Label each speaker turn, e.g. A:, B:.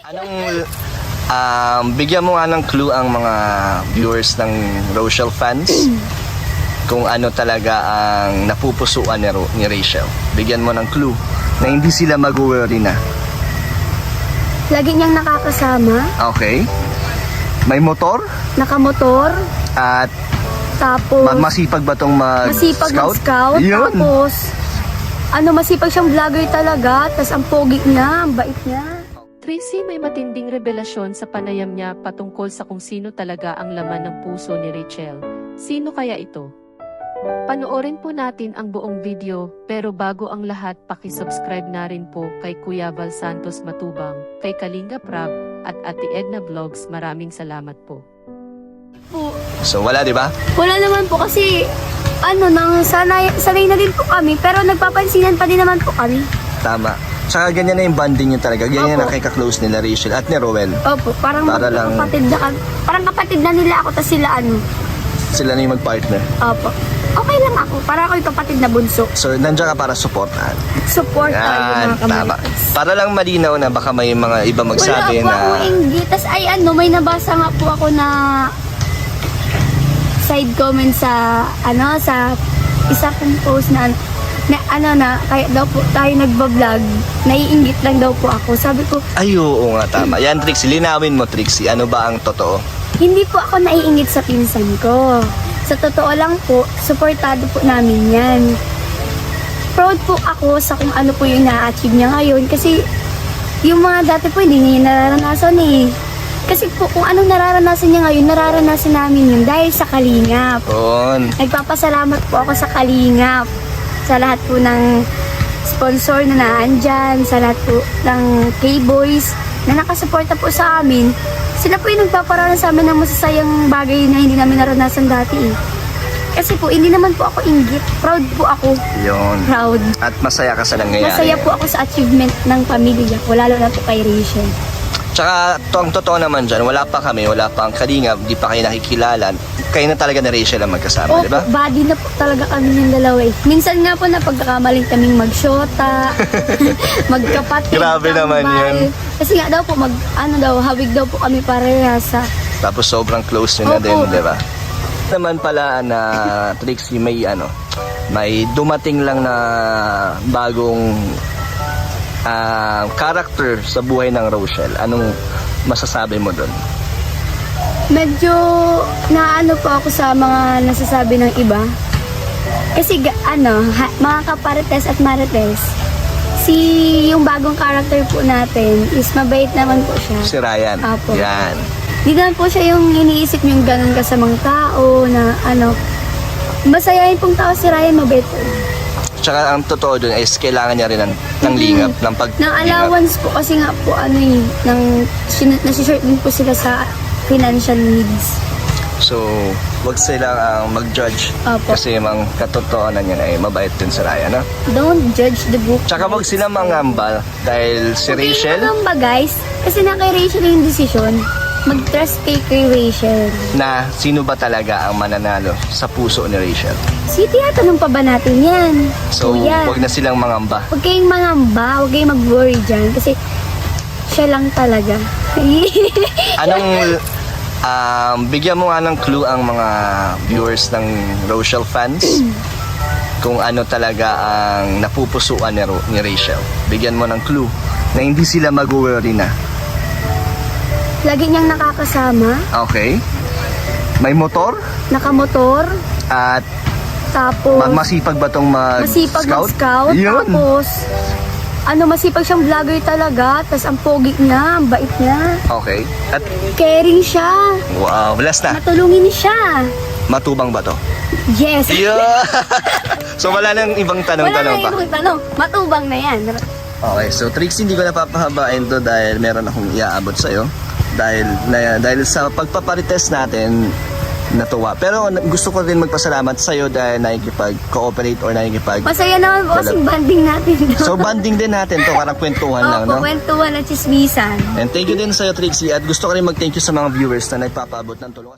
A: Anong bigyan mo nga ng clue ang mga viewers ng Rochelle fans kung ano talaga ang napupusuan ni Rachel. Bigyan mo ng clue na hindi sila mag-worry na.
B: Lagi niyang nakakasama,
A: Okay? May motor
B: nakamotor,
A: at
B: tapos
A: masipag ba tong
B: masipag mag-scout,
A: Yun.
B: tapos masipag siyang vlogger talaga, tapos ang pogi niya, ang bait niya.
C: Trixie may matinding revelasyon sa panayam niya patungkol sa kung sino talaga ang laman ng puso ni Rachel. Sino kaya ito? Panoorin po natin ang buong video, pero bago ang lahat paki-subscribe na rin po kay Kuya Val Santos Matubang, kay Kalinga Prab, at Ate Edna Vlogs. Maraming salamat po.
A: So wala, di ba?
B: Wala naman po kasi sanay na din po kami, pero nagpapansinan pa din naman po kami.
A: Tama. Tsaka ganyan na yung bonding nyo talaga. Ganyan
B: Opo.
A: na kaka-close nila Rachel at ni Rowel.
B: Opo, parang
A: Para lang-
B: kapatid na nila ako, tapos sila
A: Sila na yung mag-partner.
B: Opo. Okay lang ako, para ako yung kapatid na bunso.
A: So nandiyan ka para supportahan.
B: Support tayo mga
A: Tama.
B: kamarites.
A: Para lang malinaw na baka may mga iba magsabi
B: Wala po akong
A: na
B: inggit. Tas may nabasa nga po ako na side comment sa isa kong post na kaya daw po tayo nagbablog, naiinggit lang daw po ako. Sabi ko,
A: ay oo nga, tama. Yan Trixie, linawin mo Trixie. Ano ba ang totoo?
B: hindi po ako naiinggit sa pinsan ko. Sa totoo lang po, supportado po namin yan. Proud po ako sa kung ano po yung na-achieve niya ngayon. Kasi yung mga dati po hindi niya nararanasan eh. Kasi po kung anong nararanasan niya ngayon, nararanasan namin yun dahil sa Kalingap.
A: On.
B: Nagpapasalamat po ako sa Kalingap. Sa lahat po ng sponsor na naandyan, sa lahat po ng K-Boys na nakasuporta po sa amin. Sila po yung nagpaparanasan sa amin ng masasayang bagay na hindi namin naranasan dati eh. Kasi po, hindi naman po ako inggit. Proud po ako.
A: Yun.
B: Proud.
A: At masaya ka sa nangyayari.
B: Masaya po ako sa achievement ng pamilya ko, lalo na po kay Rachel.
A: Tsaka ang totoo naman dyan, wala pa ang Kalingap, di pa kayo nakikilala. Kayo na talaga na Rachel ang magkasama, di ba?
B: Body na po talaga kami ng dalawa eh. Minsan nga po napagkakamaling kaming magsyota, magkapatid.
A: Grabe naman
B: tambal.
A: yun.
B: Kasi nga daw po, hawig daw po kami parehasa.
A: Tapos sobrang close nyo na
B: Opo.
A: din, di ba? Naman pala na Trixie, may dumating lang na bagong character sa buhay ng Rochelle. Anong masasabi mo doon?
B: Medyo naano po ako sa mga nasasabi ng iba. Kasi mga kaparites at marites, yung bagong character po natin is mabait naman po siya.
A: Si Ryan.
B: Apo.
A: Yan.
B: Di naman po siya yung iniisip yung ganun kasamang tao na masayahin pong tao si Ryan, mabait po.
A: Tsaka ang totoo doon is kailangan niya rin ng lingap, ng
B: Ng allowance po kasi nga po nasishort din po sila sa financial needs.
A: So, wag silang mag-judge.
B: Opo.
A: Kasi yung katotohanan niya ay mabait din si Ryan, no?
B: Don't judge the book.
A: Tsaka wag silang mangamba dahil si Rachel
B: Ba guys? Kasi na kay Rachel yung decision. Mag-trust kay Rachel.
A: na sino ba talaga ang mananalo sa puso ni Rachel.
B: Tinatanong pa ba natin yan?
A: So,
B: Kuya,
A: wag na silang mangamba.
B: huwag kayong mangamba, huwag kayong mag-worry dyan. Kasi siya lang talaga.
A: Anong bigyan mo nga ng clue ang mga viewers ng Rochelle fans kung ano talaga ang napupusuan ni Rachel. Bigyan mo ng clue na hindi sila mag-worry na.
B: Lagi niyang nakakasama,
A: Okay? May motor
B: nakamotor,
A: at
B: tapos
A: masipag ba tong
B: masipag mag-scout,
A: Yun.
B: tapos masipag siyang vlogger talaga, tapos ang pogi niya, ang bait niya.
A: Okay. At
B: Caring siya,
A: wow, last na.
B: matulungin siya.
A: Matubang ba to?
B: Yes.
A: Yeah. So wala nang ibang
B: Wala
A: tanong-tanong
B: na
A: pa.
B: ibang tanong, matubang na yan.
A: Okay, so Trixie, hindi ko napapahabain to dahil meron akong iaabot sa'yo. Dahil sa pagpaparites natin, natuwa. Pero gusto ko rin magpasalamat sa'yo dahil nakikipag-cooperate or
B: Masaya naman po kasing banding natin.
A: So banding din natin to, parang kwentuhan lang, no?
B: Kwentuhan at chismisan.
A: And thank you din sa'yo Trixie at gusto ko rin mag-thank you sa mga viewers na nagpapaabot ng tulong.